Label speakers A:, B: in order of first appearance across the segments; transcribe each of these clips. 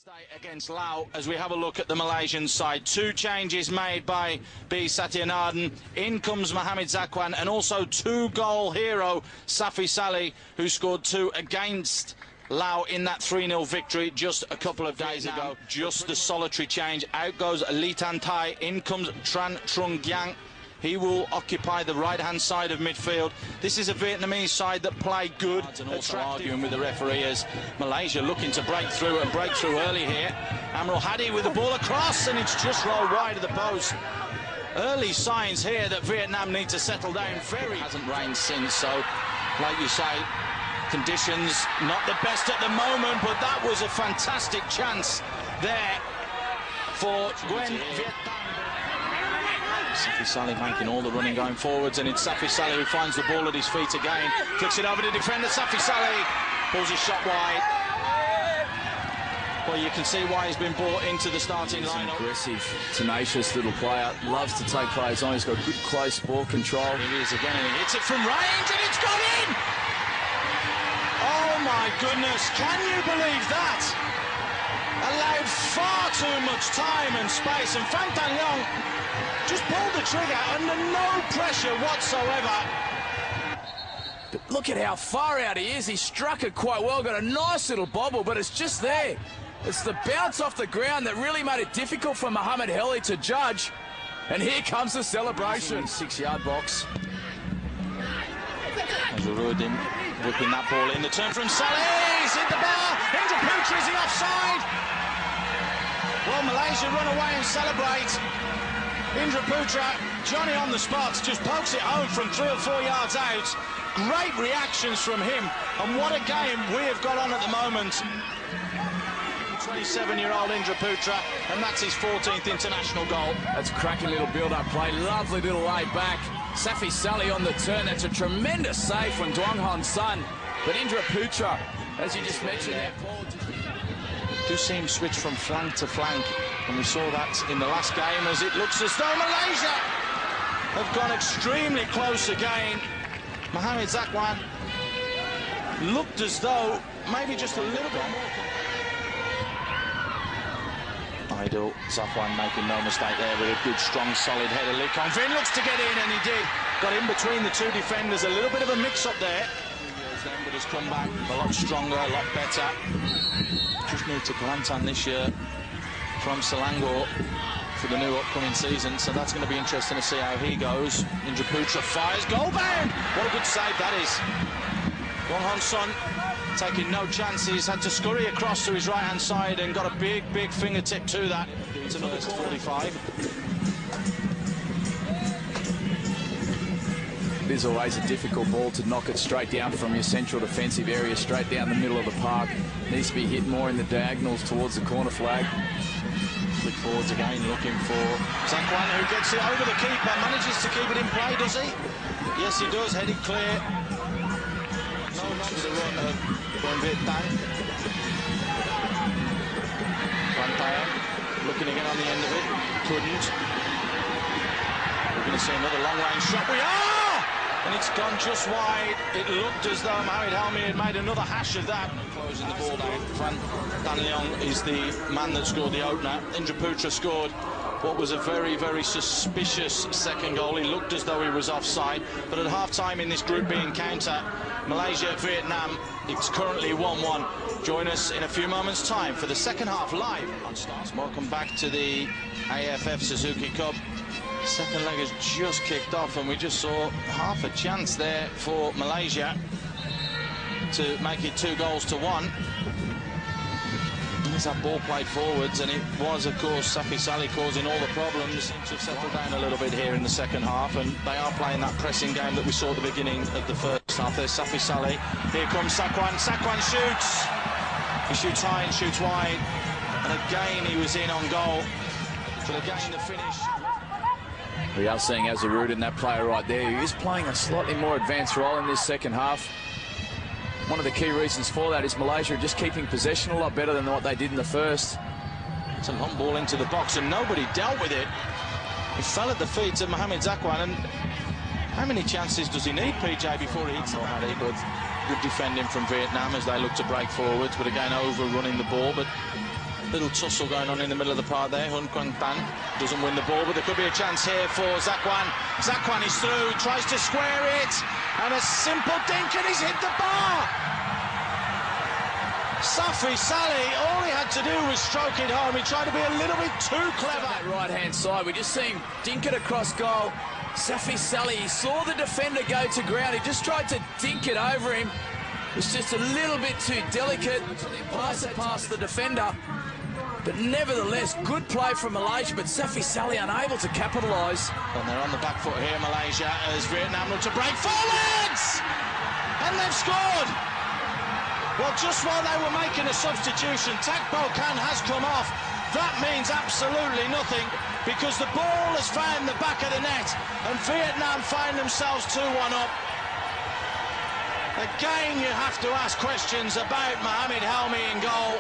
A: Stay against Laos as we have a look at the Malaysian side. Two changes made by B. Satyanardan. In comes Mohamed Zakwan and also two-goal hero Safi Saleh, who scored two against Laos in that 3-0 victory just a couple of days ago. Just the solitary change. Out goes Lee Tan Tai. In comes Tran Trung Giang. He will occupy the right-hand side of midfield. This is a Vietnamese side that play good. And also arguing with the referee as Malaysia looking to break through early here. Amrul Hadi with the ball across, and it's just rolled wide of the post. Early signs here that Vietnam need to settle down. It hasn't rained since, so like you say, conditions not the best at the moment, but that was a fantastic chance there for Nguyen Viet Nam. Safi Saleh making all the running going forwards, and it's Safi Saleh who finds the ball at his feet again. Flicks it over to defender Safi Saleh. Pulls his shot wide. Well, you can see why he's been brought into the starting lineup.
B: Aggressive, tenacious little player. Loves to take players on. He's got good close ball control.
A: It is again, and he hits it from range, and it's gone in! Oh my goodness, can you believe that? Allowed far too much time and space, and Pham Thanh Leong just pulled the trigger under no pressure whatsoever.
B: But look at how far out he is. He struck it quite well, got a nice little bobble, but it's just there. It's the bounce off the ground that really made it difficult for Mohamed Heli to judge. And here comes the celebration.
A: 6-yard box. Azharuddin whipping that ball in. The turn from Saleh. He's hit the bar. Indra Putra, is he offside? Well, Malaysia run away and celebrate. Indra Putra, Johnny on the spot, just pokes it home from 3 or 4 yards out. Great reactions from him, and what a game we have got on at the moment. 27-year-old Indra Putra, and that's his 14th international goal.
B: That's a cracking little build-up play, lovely little lay back. Safi Saleh on the turn, that's a tremendous save from Duong Hon Sun. But Indra Putra, as you just mentioned there, Paul,
A: do see him switch from flank to flank, and we saw that in the last game as it looks as though Malaysia have gone extremely close again. Mohamed Zakwan looked as though maybe just a little bit more. Idle, Zakwan making no mistake there with a good, strong, solid header. Lee Kong Vinh looks to get in, and he did. Got in between the two defenders, a little bit of a mix-up there. But has come back a lot stronger, a lot better. Just moved to Kelantan this year from Selangor for the new upcoming season, so that's going to be interesting to see how he goes. Indra Putra fires, goal bound! What a good save that is. Duong Hon Sun taking no chances, had to scurry across to his right-hand side and got a big, big fingertip to that. It's another 45.
B: It is always a difficult ball to knock it straight down from your central defensive area, straight down the middle of the park. Needs to be hit more in the diagonals towards the corner flag.
A: Flick forwards again, looking for Zakwan, who gets it over the keeper, manages to keep it in play, does he? Yes, he does, headed clear. No, not with the run of Nguyen Viet Nam. Pham Thanh looking again on the end of it, couldn't. We're going to see another long-range shot. We are! And it's gone just wide. It looked as though Mohamed Helmi had made another hash of that. Closing the ball down. Pham Thanh Leong is the man that scored the opener. Indra Putra scored what was a very, very suspicious second goal. He looked as though he was offside. But at half-time in this Group B encounter, Malaysia-Vietnam, it's currently 1-1. Join us in a few moments' time for the second half live on Stars. Welcome back to the AFF Suzuki Cup. Second leg has just kicked off, and we just saw half a chance there for Malaysia to make it 2-1. There's that ball played forwards, and it was, of course, Safi Saleh causing all the problems. Seem to have settled down a little bit here in the second half, and they are playing that pressing game that we saw at the beginning of the first half. There's Safi Saleh. Here comes Zakwan. Zakwan shoots. He shoots high and shoots wide, and again he was in on goal for the game to finish.
B: We are seeing Azharuddin, that player right there, who is playing a slightly more advanced role in this second half. One of the key reasons for that is Malaysia just keeping possession a lot better than what they did in the first.
A: It's a long ball into the box, and nobody dealt with it. It fell at the feet of Mohamed Zakwan, and how many chances does he need, PJ, before he hits the ball? But good defending from Vietnam as they look to break forwards, but again overrunning the ball. But Little tussle going on in the middle of the park there. Hun Kwang Tan doesn't win the ball, but there could be a chance here for Zakwan. Zakwan is through, tries to square it, and a simple dink, and he's hit the bar. Safi Saleh, all he had to do was stroke it home. He tried to be a little bit too clever.
B: That right-hand side, we just see him dink it across goal. Safi Saleh, he saw the defender go to ground. He just tried to dink it over him. It's just a little bit too delicate. Pass it past the defender. But nevertheless, good play from Malaysia, but Safi Saleh unable to capitalise.
A: And they're on the back foot here, Malaysia, as Vietnam look to break forwards! And they've scored! Well, just while they were making a substitution, Takbo Khan has come off. That means absolutely nothing, because the ball has found the back of the net, and Vietnam find themselves 2-1 up. Again, you have to ask questions about Mohamed Helmi in goal.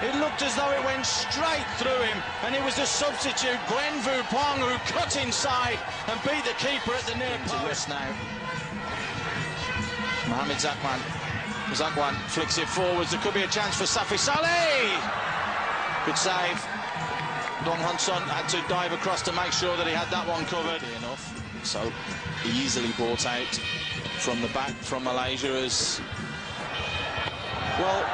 A: It looked as though it went straight through him, and it was the substitute, Gwen Vu Pong, who cut inside and beat the keeper at the near post now. Mohamed Zakwan. Zakwan flicks it forwards. There could be a chance for Safi Saleh. Good save. Dong Hon Son had to dive across to make sure that he had that one covered. Enough. So easily brought out from the back from Malaysia as well.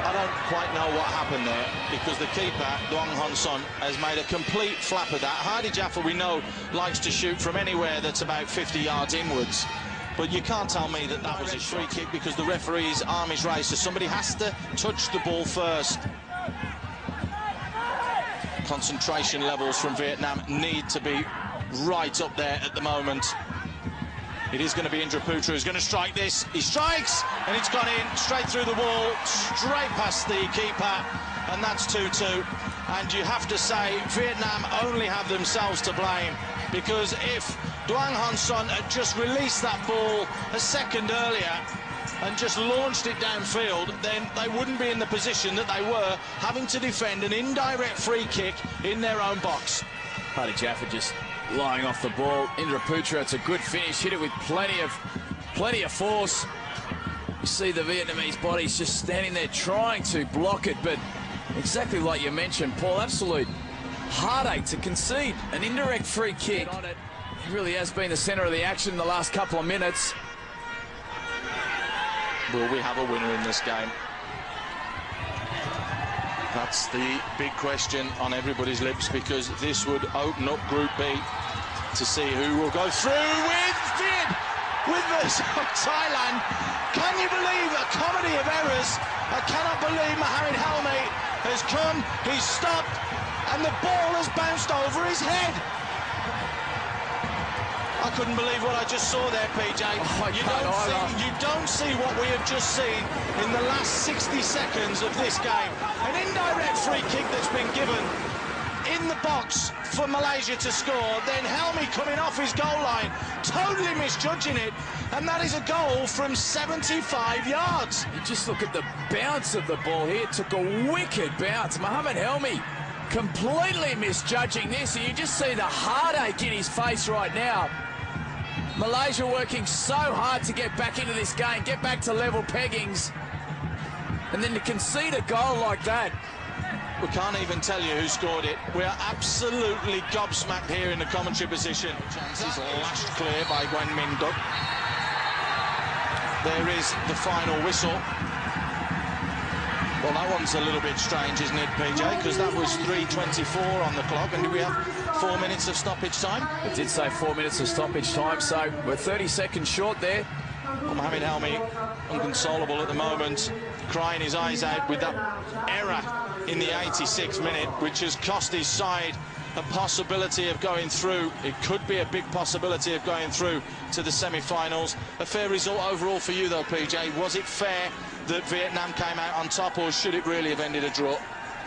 A: I don't quite know what happened there, because the keeper, Dong Hon Son, has made a complete flap of that. Hardy Jaffa, we know, likes to shoot from anywhere that's about 50 yards inwards. But you can't tell me that that was a free kick, because the referee's arm is raised, so somebody has to touch the ball first. Concentration levels from Vietnam need to be right up there at the moment. It is going to be Indra Putra who's going to strike this. He strikes, and it's gone in, straight through the wall, straight past the keeper, and that's 2-2. And you have to say, Vietnam only have themselves to blame, because if Duong Hon Son had just released that ball a second earlier and just launched it downfield, then they wouldn't be in the position that they were, having to defend an indirect free kick in their own box.
B: Hardy Jaffa just lying off the ball. Indra Putra, it's a good finish, hit it with plenty of force. You see the Vietnamese bodies just standing there trying to block it, but exactly like you mentioned, Paul, absolute heartache to concede an indirect free kick. He really has been the centre of the action in the last couple of minutes.
A: Will we have a winner in this game? That's the big question on everybody's lips, because this would open up Group B to see who will go through with Thailand. Can you believe a comedy of errors? I cannot believe Mohamed Helmi has come, he's stopped, and the ball has bounced over his head. I couldn't believe what I just saw there, PJ. You don't see what we have just seen in the last 60 seconds of this game. An indirect free kick that's been given in the box for Malaysia to score, then Helmi coming off his goal line, totally misjudging it, and that is a goal from 75 yards.
B: You just look at the bounce of the ball here. It took a wicked bounce. Mohamed Helmi completely misjudging this, and you just see the heartache in his face right now. Malaysia working so hard to get back into this game, get back to level peggings, and then to concede a goal like that.
A: We can't even tell you who scored it. We are absolutely gobsmacked here in the commentary position. Chances lashed clear by Gwen Min Duc. There is the final whistle. Well, that one's a little bit strange, isn't it, PJ? Because that was 3:24 on the clock, and do we have 4 minutes of stoppage time?
B: It did say 4 minutes of stoppage time, so we're 30 seconds short there.
A: Well, Mohamed Helmi, inconsolable at the moment, crying his eyes out with that error in the 86th minute, which has cost his side a possibility of going through. It could be a big possibility of going through to the semi-finals. A fair result overall for you, though, PJ. Was it fair that Vietnam came out on top, or should it really have ended a draw?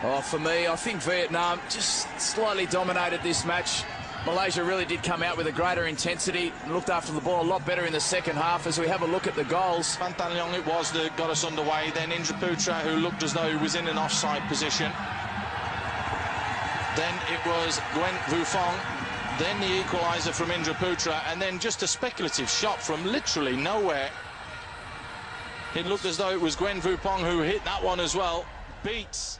B: Oh, for me, I think Vietnam just slightly dominated this match. Malaysia really did come out with a greater intensity and looked after the ball a lot better in the second half. As we have a look at the goals,
A: Van Tan Leong it was that got us underway. Then Indra Putra, who looked as though he was in an offside position. Then it was Gwen Vu Phong. Then the equaliser from Indra Putra, and then just a speculative shot from literally nowhere. It looked as though it was Gwen Vu Phong who hit that one as well. Beats